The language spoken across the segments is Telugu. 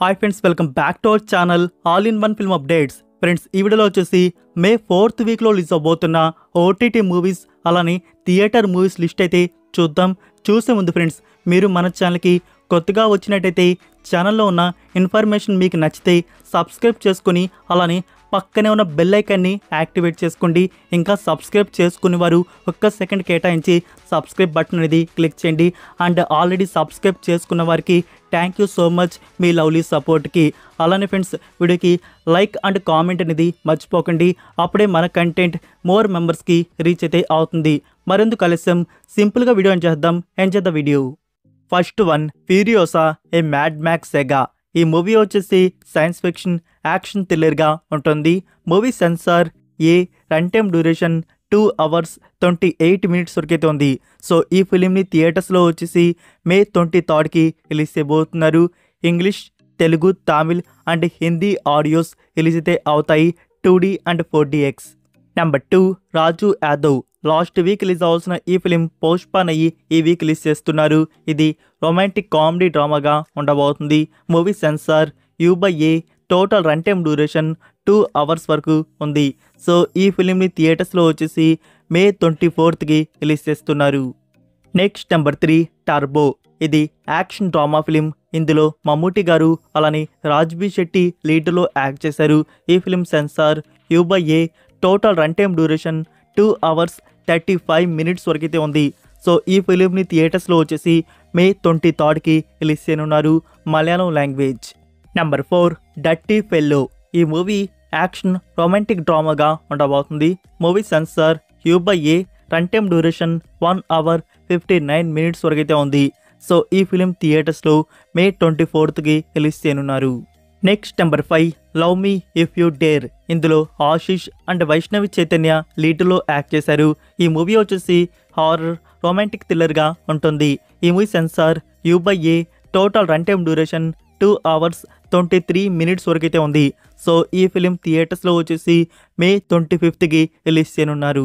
Hi friends, welcome back to our channel all in one film updates. Friends, ఈ వీడియోలో వచ్చేసి మే 4th వీక్లో రిలీజ్ అవబోతున్న ఓటీటీ మూవీస్ అలానే థియేటర్ మూవీస్ లిస్ట్ అయితే చూద్దాం. చూసే ముందు ఫ్రెండ్స్, మీరు మన ఛానల్కి కొత్తగా వచ్చినట్టయితే ఛానల్లో ఉన్న ఇన్ఫర్మేషన్ మీకు నచ్చితే సబ్స్క్రైబ్ చేసుకుని అలానే పక్కనే ఉన్న బెల్ ఐకాన్ని యాక్టివేట్ చేసుకోండి. ఇంకా సబ్స్క్రైబ్ చేసుకునే వారు ఒక్క సెకండ్ కేటాయించి సబ్స్క్రైబ్ బటన్ అనేది క్లిక్ చేయండి. అండ్ ఆల్రెడీ సబ్స్క్రైబ్ చేసుకున్న వారికి థ్యాంక్ యూ సో మచ్ మీ లవ్లీ సపోర్ట్కి. అలానే ఫ్రెండ్స్, వీడియోకి లైక్ అండ్ కామెంట్ అనేది మర్చిపోకండి. అప్పుడే మన కంటెంట్ మోర్ మెంబర్స్కి రీచ్ అయితే అవుతుంది. మరెందుకు ఆలస్యం, సింపుల్గా వీడియో చేద్దాం. Enjoy the video. First one, Furiosa a Mad Max saga. ఈ మూవీ వచ్చేసి సైన్స్ ఫిక్షన్ యాక్షన్ థ్రిల్లర్గా ఉంటుంది. Movie censor A, run time duration 2 hours 28 minutes వరకు అయితే ఉంది. సో ఈ ఫిలింని థియేటర్స్లో వచ్చేసి మే 23కి రిలీజ్ చేయబోతున్నారు. English, Telugu, Tamil and Hindi audios release అయితే అవుతాయి 2D and 4DX. Number 2, Raju Yadav. Last week release అవ్వాల్సిన ఈ ఫిలిం పోస్ట్పోన్ అయ్యి ఈ వీక్ రిలీజ్ చేస్తున్నారు. ఇది రొమాంటిక్ కామెడీ డ్రామాగా ఉండబోతుంది. Movie censor U/A, total run time duration 2 hours వరకు ఉంది. సో ఈ ఫిలింని థియేటర్స్లో వచ్చేసి మే 24కి రిలీజ్ చేస్తున్నారు. Next number 3, Turbo. ఇది యాక్షన్ డ్రామా ఫిలిం. ఇందులో మమ్ముట్టి గారు అలానే రాజ్బీ శెట్టి లీడ్లో యాక్ట్ చేశారు. ఈ film censor U/A, total run time duration 2 hours 35 minutes వరకు అయితే ఉంది. సో ఈ ఫిలింని థియేటర్స్లో వచ్చేసి మే 23కి రిలీజ్ చేయనున్నారు. Malayalam language. Number 4, dirty fellow. ఈ మూవీ యాక్షన్ రొమాంటిక్ డ్రామాగా ఉండబోతుంది. Movie censor U/A, run time duration 1 hour 59 minutes వరకు అయితే ఉంది. సో ఈ ఫిలిం థియేటర్స్లో మే 24కి రిలీజ్ చేయనున్నారు. Next number 5, love me if you dare. ఇందులో ఆశిష్ అండ్ వైష్ణవి చైతన్య లీడ్లో యాక్ట్ చేశారు. ఈ మూవీ వచ్చేసి హారర్ రొమాంటిక్ థ్రిల్లర్గా ఉంటుంది. ఈ movie censor U/A, total run time duration 2 hours 23 minutes వరకు అయితే ఉంది. సో ఈ ఫిలిం థియేటర్స్లో వచ్చేసి మే 25కి రిలీజ్ చేయనున్నారు.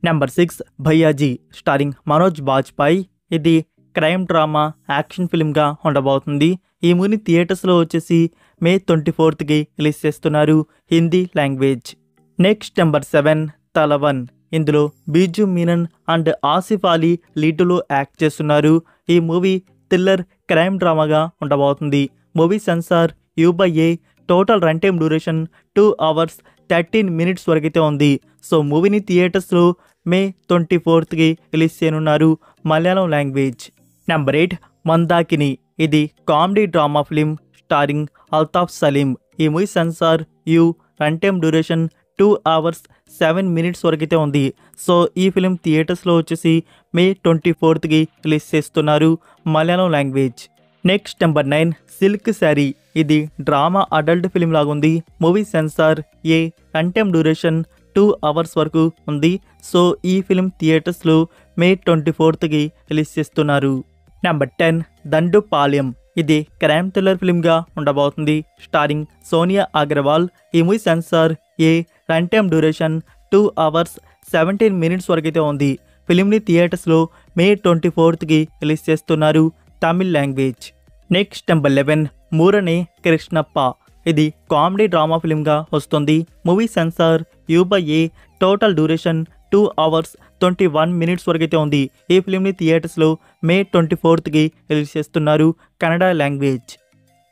Number 6, Bhaiyyaji starring Manoj Bajpayee. ఇది క్రైమ్ డ్రామా యాక్షన్ ఫిల్మ్గా ఉండబోతుంది. ఈ మూవీని థియేటర్స్లో వచ్చేసి మే 24కి రిలీజ్ చేస్తున్నారు. Hindi language. Next number 7, Thalavan. ఇందులో బీజు మీనన్ అండ్ ఆసిఫ్ అలీ లీడ్లో యాక్ట్ చేస్తున్నారు. ఈ మూవీ థ్రిల్లర్ క్రైమ్ డ్రామాగా ఉండబోతుంది. Movie censor U/A, total run time duration 2 hours 13 minutes వరకు అయితే ఉంది. సో మూవీని థియేటర్స్లో మే 24కి రిలీజ్ చేయనున్నారు. మలయాళం లాంగ్వేజ్. నెంబర్ 8, మందాకిని. ఇది comedy drama film starring Althaf Salim. ఈ movie censor U, run time duration 2 hours 7 minutes వరకు అయితే ఉంది. సో ఈ ఫిలిం థియేటర్స్లో వచ్చేసి మే 24కి రిలీజ్ చేస్తున్నారు. Malayalam language. Next number 9, silk sari. ఇది డ్రామా అడల్ట్ ఫిలిం లాగుంది. Movie censor A, run time duration 2 hours వరకు ఉంది. సో ఈ ఫిలిం థియేటర్స్లో మే 24కి రిలీజ్ చేస్తున్నారు. నెంబర్ 10, దండుపాలెం. ఇది క్రైమ్ థ్రిల్లర్ ఫిల్మ్గా ఉండబోతుంది. స్టారింగ్ సోనియా అగర్వాల్. ఈ movie censor A, run time duration 2 hours 17 minutes వరకు అయితే ఉంది. ఫిలింని థియేటర్స్లో మే 24కి రిలీజ్ చేస్తున్నారు. Tamil language. Next number 11, Moorane Krishnappa. ఇది కామెడీ డ్రామా ఫిల్మ్గా వస్తుంది. Movie censor U/A, total duration 2 hours 21 minutes వరకు అయితే ఉంది. ఈ ఫిలింని థియేటర్స్లో మే 24కి రిలీజ్ చేస్తున్నారు. Kannada language.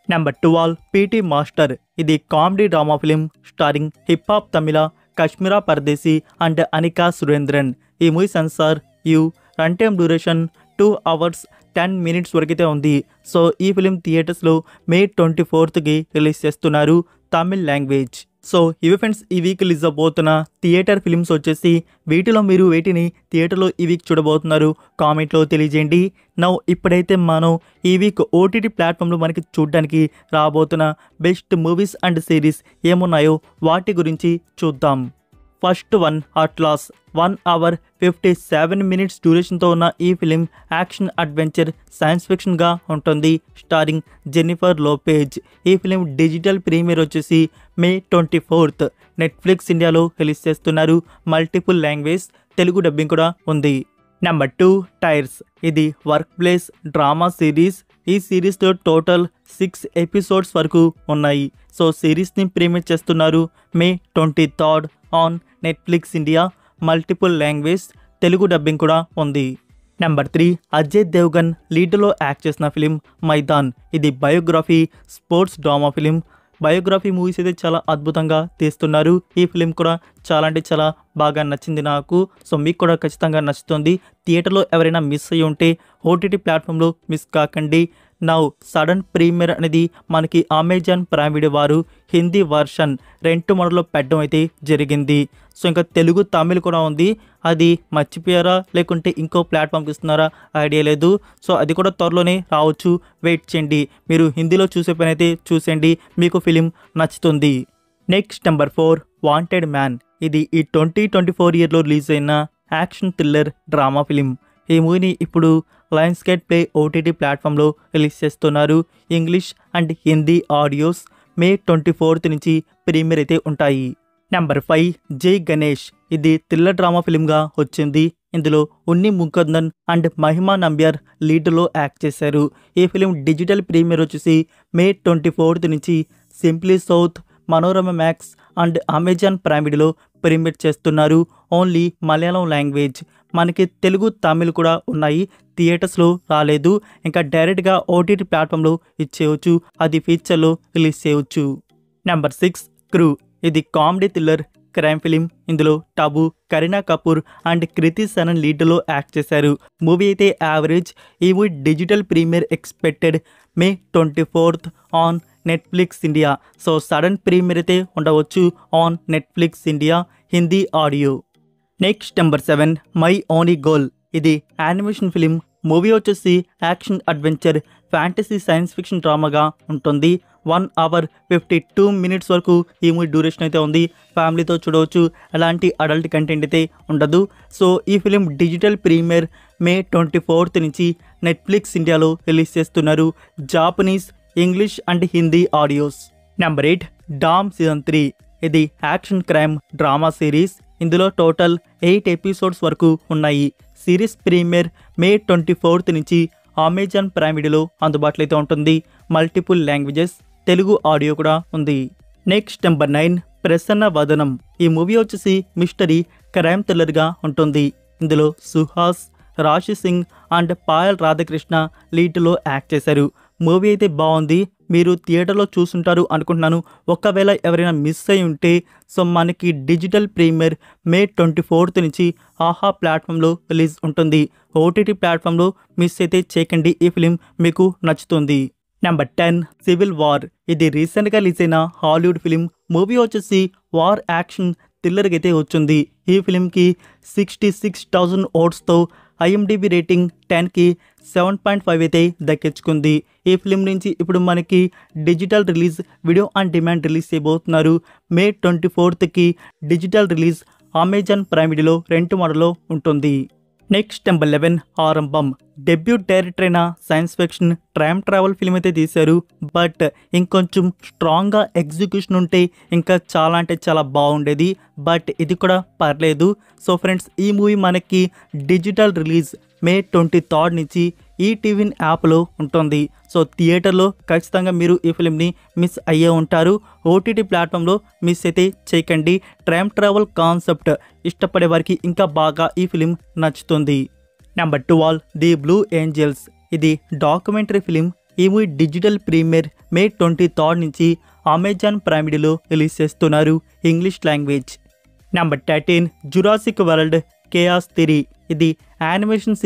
Number 12, PT master. ఇది comedy drama film starring hip hop Tamizha Kashmira Pardeshi and Anikha Surendran. ఈ movie censor U, run time duration 2 hours 10 minutes వరకు అయితే ఉంది. సో ఈ ఫిలిం థియేటర్స్లో మే 24కి రిలీజ్ చేస్తున్నారు. తమిళ్ లాంగ్వేజ్. సో ఇవి ఫ్రెండ్స్, ఈ వీక్ రిలీజ్ అవబోతున్న థియేటర్ ఫిలిమ్స్ వచ్చేసి. వీటిలో మీరు వేటిని థియేటర్లో ఈ వీక్ చూడబోతున్నారు కామెంట్లో తెలియజేయండి. ఇప్పుడైతే మనం ఈ వీక్ ఓటీటీ ప్లాట్ఫామ్లో మనకి చూడడానికి రాబోతున్న బెస్ట్ మూవీస్ అండ్ సిరీస్ ఏమున్నాయో వాటి గురించి చూద్దాం. First one, atlas. 1 hour 57 minutes డ్యూరేషన్తో ఉన్న ఈ ఫిలిం యాక్షన్ అడ్వెంచర్ సైన్స్ ఫిక్షన్గా ఉంటుంది. Starring Jennifer Lopez. ఈ ఫిలిం డిజిటల్ ప్రీమియర్ వచ్చేసి మే 24th నెట్ఫ్లిక్స్ ఇండియాలో రిలీజ్ చేస్తున్నారు. మల్టిపుల్ లాంగ్వేజ్, తెలుగు డబ్బింగ్ కూడా ఉంది. Number 2, tyres. ఇది వర్క్ ప్లేస్ డ్రామా సిరీస్ ఈ సిరీస్లో టోటల్ 6 ఎపిసోడ్స్ వరకు ఉన్నాయి. సో సిరీస్ని ప్రీమియర్ చేస్తున్నారు మే 23 on Netflix India. Multiple language Telugu dubbing కూడా ఉంది. నెంబర్ 3 అజయ్ దేవ్గన్ లీడ్లో యాక్ట్ చేసిన ఫిలిం మైదాన్. ఇది biography sports drama film. Biography movies అయితే చాలా అద్భుతంగా తీస్తున్నారు. ఈ ఫిలిం కూడా చాలా అంటే చాలా బాగా నచ్చింది నాకు. సో మీకు కూడా ఖచ్చితంగా నచ్చుతుంది. థియేటర్లో ఎవరైనా మిస్ అయ్యి ఉంటే ఓటీటీ ప్లాట్ఫామ్లో మిస్ కాకండి. నౌ సడన్ ప్రీమియర్ అనేది మనకి అమెజాన్ ప్రైమ్ వీడియో వారు హిందీ వర్షన్ 2 మోడల్లో పెట్టడం అయితే జరిగింది. సో ఇంకా తెలుగు తమిళ్ కూడా ఉంది. అది మర్చిపోయారా లేకుంటే ఇంకో ప్లాట్ఫామ్కి ఇస్తున్నారా ఐడియా లేదు. సో అది కూడా త్వరలోనే రావచ్చు, వెయిట్ చేయండి. మీరు హిందీలో చూసే పని అయితే చూసేయండి, మీకు ఫిలిం నచ్చుతుంది. Next number 4 wanted man. ఇది ఈ 2024 ఇయర్లో రిలీజ్ అయిన యాక్షన్ థ్రిల్లర్ డ్రామా ఫిలిం. ఈ మూవీని ఇప్పుడు లయన్స్ గేట్ ప్లే ఓటీటీ ప్లాట్ఫామ్లో రిలీజ్ చేస్తున్నారు. ఇంగ్లీష్ అండ్ హిందీ ఆడియోస్ మే 24 నుంచి ప్రీమియర్ అయితే ఉంటాయి. నెంబర్ 5 జై గణేష్. ఇది థ్రిల్లర్ డ్రామా ఫిలింగా వచ్చింది. ఇందులో ఉన్ని ముకుందన్ అండ్ మహిమా నంబియార్ లీడ్లో యాక్ట్ చేశారు. ఈ ఫిలిం డిజిటల్ ప్రీమియర్ వచ్చేసి మే 24 నుంచి Simply South, Manorama Max and Amazon Prime వీడియోలో ప్రీమియర్ చేస్తున్నారు. Only Malayalam language. మనకి తెలుగు తమిళ్ కూడా ఉన్నాయి, థియేటర్స్లో రాలేదు. ఇంకా డైరెక్ట్గా ఓటీటీ ప్లాట్ఫామ్లో ఇచ్చేయచ్చు, అది ఫీచర్లో రిలీజ్ చేయవచ్చు. Number 6 Crew. ఇది కామెడీ థ్రిల్లర్ క్రైమ్ ఫిలిం. ఇందులో టబు, కరీనా కపూర్ అండ్ కృతి సనన్ లీడ్లో యాక్ట్ చేశారు. మూవీ అయితే యావరేజ్. ఈ movie digital premiere expected May 24 on Netflix India. So sudden premiere అయితే ఉండవచ్చు on Netflix India Hindi audio. Next number 7 my only goal. ఇది యానిమేషన్ ఫిలిం. మూవీ వచ్చేసి action adventure fantasy science fiction డ్రామాగా ఉంటుంది. 1 hour 52 minutes వరకు ఈ మూవీ డ్యూరేషన్ అయితే ఉంది. ఫ్యామిలీతో చూడవచ్చు, ఎలాంటి అడల్ట్ కంటెంట్ అయితే ఉండదు. సో ఈ ఫిలిం డిజిటల్ ప్రీమియర్ మే 24 నుంచి నెట్ఫ్లిక్స్ ఇండియాలో రిలీజ్ చేస్తున్నారు. Japanese, English and Hindi audios. Number 8 డామ్ సీజన్ 3. ఇది యాక్షన్ క్రైమ్ డ్రామా సిరీస్. ఇందులో టోటల్ 8 ఎపిసోడ్స్ వరకు ఉన్నాయి. సిరీస్ ప్రీమియర్ మే 24 నుంచి అమెజాన్ ప్రైమ్ వీడియోలో అందుబాటులో అయితే ఉంటుంది. మల్టిపుల్ లాంగ్వేజెస్ తెలుగు ఆడియో కూడా ఉంది. నెక్స్ట్ నెంబర్ 9 ప్రసన్న వదనం. ఈ మూవీ వచ్చేసి మిస్టరీ క్రైమ్ థ్రిల్లర్గా ఉంటుంది. ఇందులో సుహాస్, రాశి సింగ్ అండ్ పాయల్ రాధాకృష్ణ లీడ్లో యాక్ట్ చేశారు. మూవీ అయితే బాగుంది, మీరు థియేటర్లో చూసుంటారు అనుకుంటున్నాను. ఒకవేళ ఎవరైనా మిస్ అయి ఉంటే సో మనకి డిజిటల్ ప్రీమియర్ మే 24 నుంచి ఆహా ప్లాట్ఫామ్లో రిలీజ్ ఉంటుంది. ఓటీటీ ప్లాట్ఫామ్లో మిస్ అయితే చేయకండి, ఈ ఫిలిం మీకు నచ్చుతుంది. Number 10 civil war. ఇది రీసెంట్గా రిలీజ్ అయిన హాలీవుడ్ ఫిలిం. మూవీ వచ్చేసి వార్ యాక్షన్ థ్రిల్లర్కి అయితే వచ్చింది. ఈ ఫిలింకి 66,000 ఓట్స్తో ఐఎండిబి రేటింగ్ 10కి 7.5 అయితే దక్కించుకుంది. ఈ ఫిలిం నుంచి ఇప్పుడు మనకి digital release, video on demand release చేయబోతున్నారు. మే 24కి డిజిటల్ రిలీజ్ అమెజాన్ ప్రైమ్ వీడియోలో 2 మోడల్లో ఉంటుంది. నెక్స్ట్ నెంబర్ 11 ఆరంభం. డెబ్యూట్ డైరెక్టర్ అయిన science fiction time travel film అయితే తీశారు. బట్ ఇంకొంచెం స్ట్రాంగ్గా ఎగ్జిక్యూషన్ ఉంటే ఇంకా చాలా అంటే చాలా బాగుండేది. బట్ ఇది కూడా పర్లేదు. సో ఫ్రెండ్స్, ఈ మూవీ మనకి డిజిటల్ రిలీజ్ మే 23 నుంచి ఈటీవీ యాప్లో ఉంటుంది. సో థియేటర్లో ఖచ్చితంగా మీరు ఈ ఫిలింని మిస్ అయ్యే ఉంటారు. ఓటీటీ ప్లాట్ఫామ్లో మిస్ అయితే చేయకండి. టైమ్ ట్రావెల్ కాన్సెప్ట్ ఇష్టపడే వారికి ఇంకా బాగా ఈ ఫిలిం నచ్చుతుంది. Number 12 the Blue Angels. ఇది డాక్యుమెంటరీ ఫిలిం. ఈ మూవీ డిజిటల్ ప్రీమియర్ మే 23 నుంచి అమెజాన్ ప్రైమ్ వీడియోలో రిలీజ్ చేస్తున్నారు. English language. Number 13 Jurassic World Chaos Theory. ఇది యానిమేషన్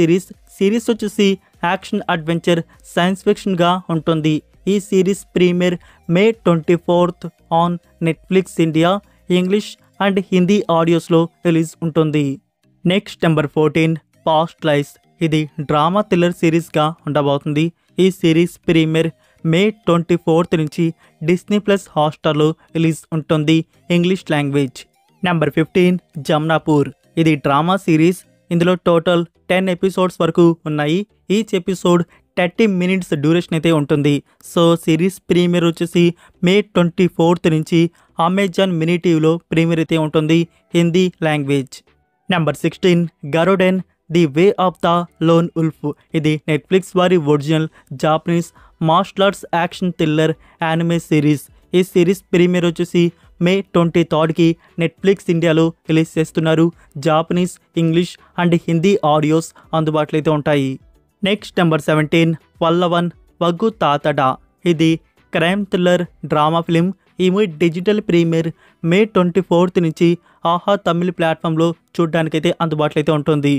సిరీస్ వచ్చేసి యాక్షన్ అడ్వెంచర్ సైన్స్ ఫిక్షన్గా ఉంటుంది. ఈ series premiere May 24 on Netflix India English and Hindi ఆడియోస్లో రిలీజ్ ఉంటుంది. Next number 14 past lives. ఇది డ్రామా థ్రిల్లర్ సిరీస్గా ఉండబోతుంది. ఈ సిరీస్ ప్రీమియర్ మే 24 నుంచి డిస్నీ ప్లస్ హాట్స్టార్లో రిలీజ్ ఉంటుంది. English language. నెంబర్ 15 జమ్నాపూర్. ఇది డ్రామా సిరీస్. ఇందులో టోటల్ 10 ఎపిసోడ్స్ వరకు ఉన్నాయి. ఈచ్ ఎపిసోడ్ 30 minutes డ్యూరేషన్ అయితే ఉంటుంది. సో సిరీస్ ప్రీమియర్ వచ్చేసి మే 24 నుంచి అమెజాన్ మినీ టీవీలో ప్రీమియర్ అయితే ఉంటుంది. Hindi language. Number 16 Garouden the way of the lone wolf. ఇది నెట్ఫ్లిక్స్ వారి original Japanese martial arts action thriller anime series. ఈ సిరీస్ ప్రీమియర్ వచ్చేసి మే 23కి నెట్ఫ్లిక్స్ ఇండియాలో రిలీజ్ చేస్తున్నారు. Japanese, English and Hindi audios అందుబాటులో అయితే ఉంటాయి. నెక్స్ట్ నెంబర్ 17 పల్లవన్ వగ్గు తాతడా. ఇది క్రైమ్ థ్రిల్లర్ డ్రామా ఫిలిం. ఈ మూవీ డిజిటల్ ప్రీమియర్ మే 24 నుంచి ఆహా తమిళ ప్లాట్ఫామ్లో చూడడానికైతే అందుబాటులో అయితే ఉంటుంది.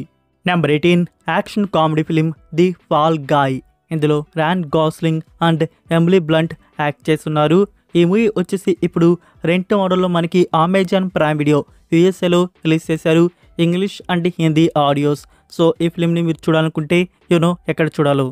Number 18 action comedy film the fall guy. ఇందులో Ryan Gosling and Emily Blunt act చేస్తున్నారు. ఈ మూవీ వచ్చేసి ఇప్పుడు రెంట్ మోడల్లో మనకి అమెజాన్ ప్రైమ్ వీడియో యూఎస్ఏలో రిలీజ్ చేశారు. English and Hindi audios. So ఈ ఫిలింని మీరు చూడాలనుకుంటే ఎక్కడ చూడాలో.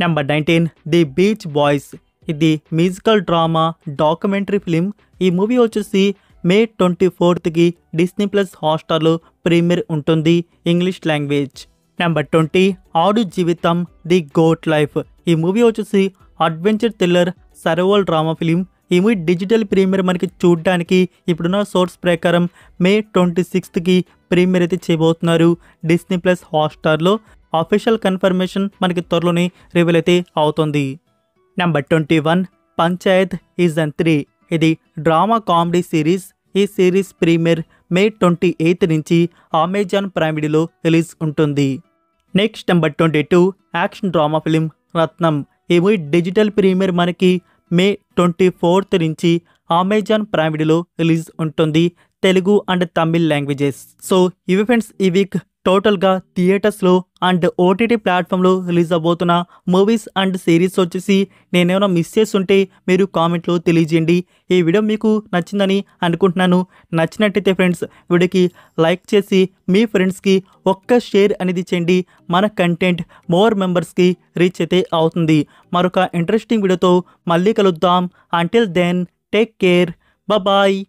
Number 19 the Beach Boys. ఇది మ్యూజికల్ డ్రామా డాక్యుమెంటరీ ఫిలిం. ఈ మూవీ వచ్చేసి మే 24కి డిస్నీ ప్లస్ హాట్స్టార్లో ప్రీమియర్ ఉంటుంది, English language. Number 20 Aadu Jeevitham the goat life. ఈ మూవీ వచ్చేసి adventure thriller survival drama film. ఈ మూవీ డిజిటల్ ప్రీమియర్ మనకి చూడడానికి ఇప్పుడున్న సోర్స్ ప్రకారం మే 26కి ప్రీమియర్ అయితే చేయబోతున్నారు డిస్నీ ప్లస్ హాట్స్టార్లో. అఫీషియల్ కన్ఫర్మేషన్ మనకి త్వరలోనే రివీల్ అయితే అవుతుంది. Number 21 Panchayat season 3. ఇది డ్రామా కామెడీ సిరీస్. ఈ సిరీస్ ప్రీమియర్ మే 28 నుంచి అమెజాన్ ప్రైమ్ వీడియోలో రిలీజ్ ఉంటుంది. Next number 22 action drama film Rathnam. ఈ మూవీ డిజిటల్ ప్రీమియర్ మనకి మే 24 నుంచి అమెజాన్ ప్రైమ్ వీడియోలో రిలీజ్ ఉంటుంది, Telugu and Tamil languages. So ఇవి ఫ్రెండ్స్ ఈ వీక్ టోటల్గా థియేటర్స్లో అండ్ ఓటీటీ ప్లాట్ఫామ్లో రిలీజ్ అవబోతున్న మూవీస్ అండ్ సిరీస్ వచ్చేసి నేనేమైనా మిస్ చేస్తుంటే మీరు కామెంట్లో తెలియజేయండి. ఈ వీడియో మీకు నచ్చిందని అనుకుంటున్నాను. నచ్చినట్టయితే ఫ్రెండ్స్ వీడియోకి లైక్ చేసి మీ ఫ్రెండ్స్కి ఒక్క షేర్ అనేది చేయండి. మన కంటెంట్ మోర్ మెంబర్స్కి రీచ్ అయితే అవుతుంది. మరొక ఇంట్రెస్టింగ్ వీడియోతో మళ్ళీ కలుద్దాం. Until then take care, bye.